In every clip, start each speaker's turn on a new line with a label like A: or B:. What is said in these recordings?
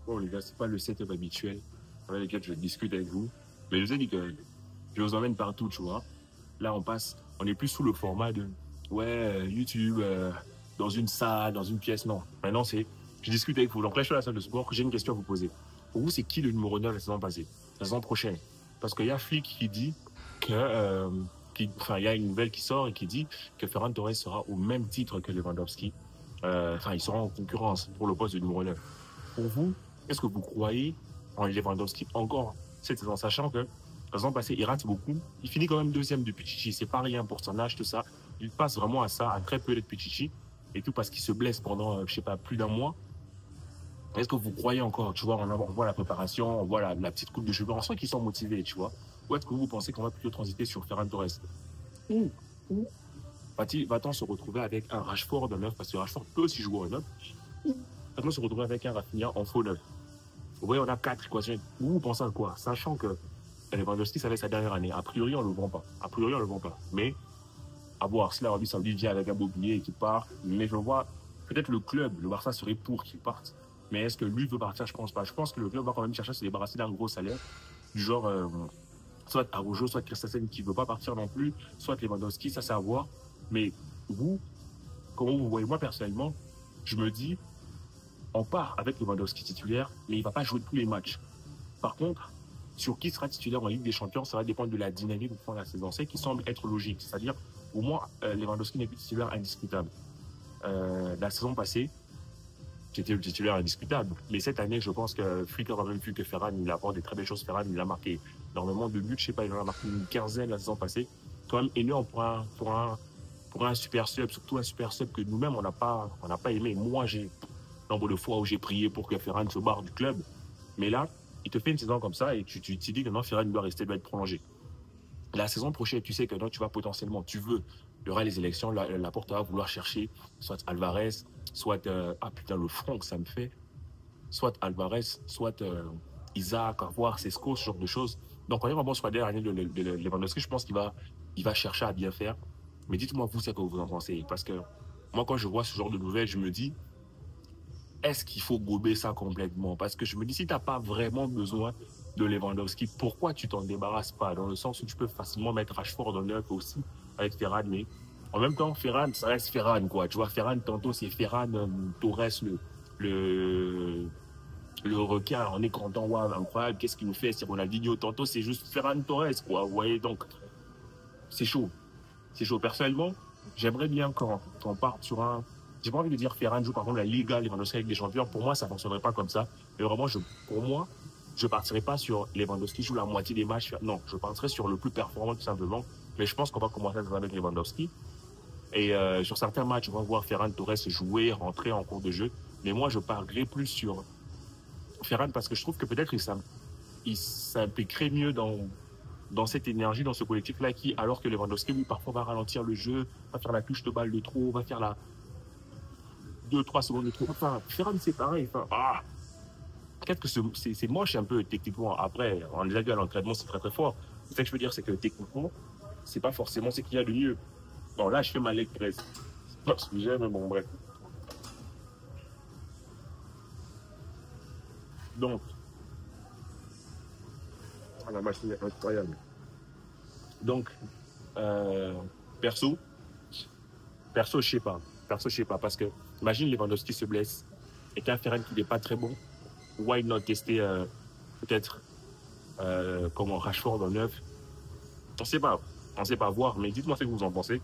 A: Bon, les gars, c'est pas le setup habituel avec lequel je discute avec vous. Mais je vous ai dit que je vous emmène partout, tu vois. Là, on est plus sous le format de, ouais, YouTube, dans une salle, dans une pièce. Non. Maintenant, je discute avec vous. Donc là, je suis à la salle de sport. J'ai une question à vous poser. Pour vous, c'est qui le numéro 9 la saison passée, la saison prochaine? Parce qu'il y a Flick qui dit que, enfin, il y a une nouvelle qui sort et qui dit que Ferran Torres sera au même titre que Lewandowski. Enfin, ils seront en concurrence pour le poste de numéro 9. Pour vous, est-ce que vous croyez en Lewandowski encore cette saison, sachant que la saison passée, il rate beaucoup. Il finit quand même deuxième de Pichichi. C'est pas rien pour son âge, tout ça. Il passe vraiment à ça, à très peu d'être Pichichi. Et tout parce qu'il se blesse pendant, je sais pas, plus d'un mois. Est-ce que vous croyez encore, tu vois, on voit la préparation, on voit la petite coupe de cheveux, on sent qu'ils sont motivés, tu vois. Ou est-ce que vous pensez qu'on va plutôt transiter sur Ferran Torres? Ou, ou va-t-on se retrouver avec un Rashford en neuf, parce que Rashford peut aussi jouer en neuf. Va-t-on se retrouver avec un Rafinha en faux neuf? Vous voyez, on a 4 équations. Vous pensez à quoi? Sachant que Lewandowski, ça va être sa dernière année. A priori, on ne le vend pas. A priori, on ne le vend pas. Mais, à voir. Si l'Arabie Saoudite vient avec un beau billet et qu'il part, mais je vois, peut-être le club, le Barça serait pour qu'il parte. Mais est-ce que lui veut partir? Je pense pas. Je pense que le club va quand même chercher à se débarrasser d'un gros salaire. Du genre, soit Araujo, soit Christensen qui veut pas partir non plus, soit Lewandowski, ça c'est à voir. Mais vous, comment vous voyez? Moi, personnellement, je me dis, on part avec Lewandowski titulaire, mais il va pas jouer tous les matchs. Par contre, sur qui sera titulaire en Ligue des Champions, ça va dépendre de la dynamique au fond de la saison. C'est qui semble être logique. C'est-à-dire, au moins, Lewandowski n'est plus titulaire indiscutable. La saison passée, c'était le titulaire indiscutable. Mais cette année, je pense que Flick a même vu que Ferran, il apporte des très belles choses. Ferran, il a marqué énormément de buts. Je sais pas, il en a marqué une quinzaine la saison passée. Quand même énorme pour un super sub, surtout un super sub que nous-mêmes, on n'a pas aimé. Moi, j'ai nombre de fois où j'ai prié pour que Ferran se barre du club. Mais là, il te fait une saison comme ça et tu te dis que non, Ferran doit rester, doit être prolongé. La saison prochaine, tu sais que non, tu vas potentiellement, il y aura les élections, la porte va vouloir chercher soit Alvarez, soit, ah putain, le front que ça me fait, soit Alvarez, soit Isaac, à voir, Sesco, ce genre de choses. Donc, on est vraiment sur la dernière année de Lewandowski, je pense il va chercher à bien faire. Mais dites-moi, vous, c'est que vous en pensez. Parce que moi, quand je vois ce genre de nouvelles, je me dis, est-ce qu'il faut gober ça complètement? Parce que je me dis, si tu n'as pas vraiment besoin de Lewandowski, pourquoi tu t'en débarrasses pas? Dans le sens où tu peux facilement mettre Rashford en neuf aussi avec Ferran, mais en même temps, Ferran, ça reste Ferran, quoi. Tu vois, Ferran, tantôt, c'est Ferran, Torres, le, le requin, on est content, ouais, incroyable, qu'est-ce qu'il nous fait? C'est Ronaldinho, tantôt, c'est juste Ferran Torres, quoi. Vous voyez, donc, c'est chaud. C'est chaud. Personnellement, j'aimerais bien qu'on parte sur un. J'ai pas envie de dire Ferran joue par contre la Liga, Lewandowski avec des champions. Pour moi, ça fonctionnerait pas comme ça. Mais vraiment, pour moi, je partirais pas sur Lewandowski joue la moitié des matchs. Non, je partirais sur le plus performant tout simplement. Mais je pense qu'on va commencer avec Lewandowski. Et sur certains matchs, on va voir Ferran Torres jouer, rentrer en cours de jeu. Mais moi, je parlerais plus sur Ferran parce que je trouve que peut-être il s'impliquerait mieux dans cette énergie, dans ce collectif-là, qui, alors que Lewandowski, lui, parfois va ralentir le jeu, va faire la touche de balle de trop, va faire la 2-3 secondes de trop. Enfin, Ferran, c'est pareil. Enfin, peut-être que c'est moche un peu techniquement. Après, on a déjà vu à l'entraînement, c'est très très fort. Ce que je veux dire, c'est que techniquement, c'est pas forcément ce qu'il y a de mieux. Bon, là, je fais ma leg press. C'est pas ce que j'aime, mais bon, bref. Donc, la machine est incroyable. Donc, euh, perso, perso, je sais pas. Perso, je sais pas. Parce que, imagine Lewandowski se blesse et qu'un Ferran qui n'est pas très bon. Why not tester peut-être comment Rashford en neuf? On sait pas. On sait pas voir. Mais dites-moi ce que vous en pensez.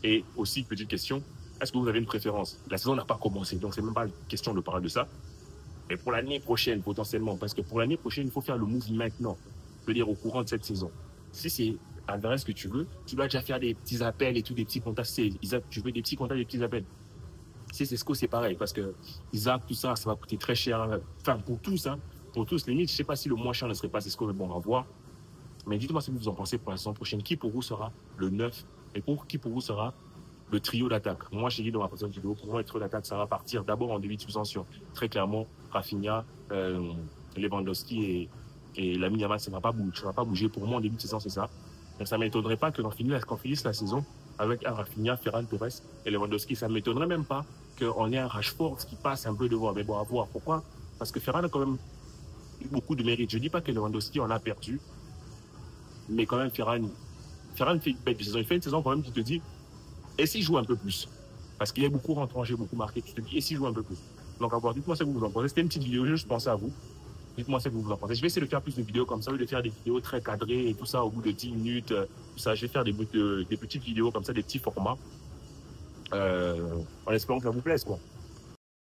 A: Et aussi, petite question. Est-ce que vous avez une préférence? La saison n'a pas commencé. Donc, c'est même pas question de parler de ça. Mais pour l'année prochaine, potentiellement. Parce que pour l'année prochaine, il faut faire le move maintenant. Je veux dire, au courant de cette saison. Si c'est Alvarez que tu veux, tu dois déjà faire des petits appels et tout, des petits contacts. Tu veux des petits contacts, des petits appels. Si c'est Sesco, c'est pareil, parce que Isaac, tout ça, ça va coûter très cher. Enfin, pour tous, hein. Pour tous, limite, je sais pas si le moins cher ne serait pas Sesco, mais bon, on va voir. Mais dites-moi ce que vous en pensez pour la saison prochaine. Qui pour vous sera le 9 et qui pour vous sera le trio d'attaque? Moi, j'ai dit dans ma précédente vidéo, pour moi, le trio d'attaque, ça va partir d'abord en début de saison sur, très clairement, Rafinha, Lewandowski et Lamine Yamal, ça va pas bouger. Pour moi, en début de saison, c'est ça. Donc, ça m'étonnerait pas qu'on finisse la saison avec un Rafinha, Ferran Torres et Lewandowski. Ça m'étonnerait même pas qu'on ait un Rashford qui passe un peu devant. Mais bon, à voir. Pourquoi Parce que Ferran a quand même eu beaucoup de mérite. Je ne dis pas que Lewandowski en a perdu, mais quand même, Ferran fait une belle saison. Il fait une saison quand même qui te dit, et s'il joue un peu plus? Parce qu'il est beaucoup rentré, beaucoup marqué. Tu te dis, et s'il joue un peu plus? Donc, encore, dites-moi ce que vous en pensez. C'était une petite vidéo, je pensais à vous. Dites-moi ce que vous en pensez. Je vais essayer de faire plus de vidéos comme ça, au lieu de faire des vidéos très cadrées et tout ça au bout de 10 minutes. Tout ça. Je vais faire des petites vidéos comme ça, des petits formats. En espérant que ça vous plaise, quoi.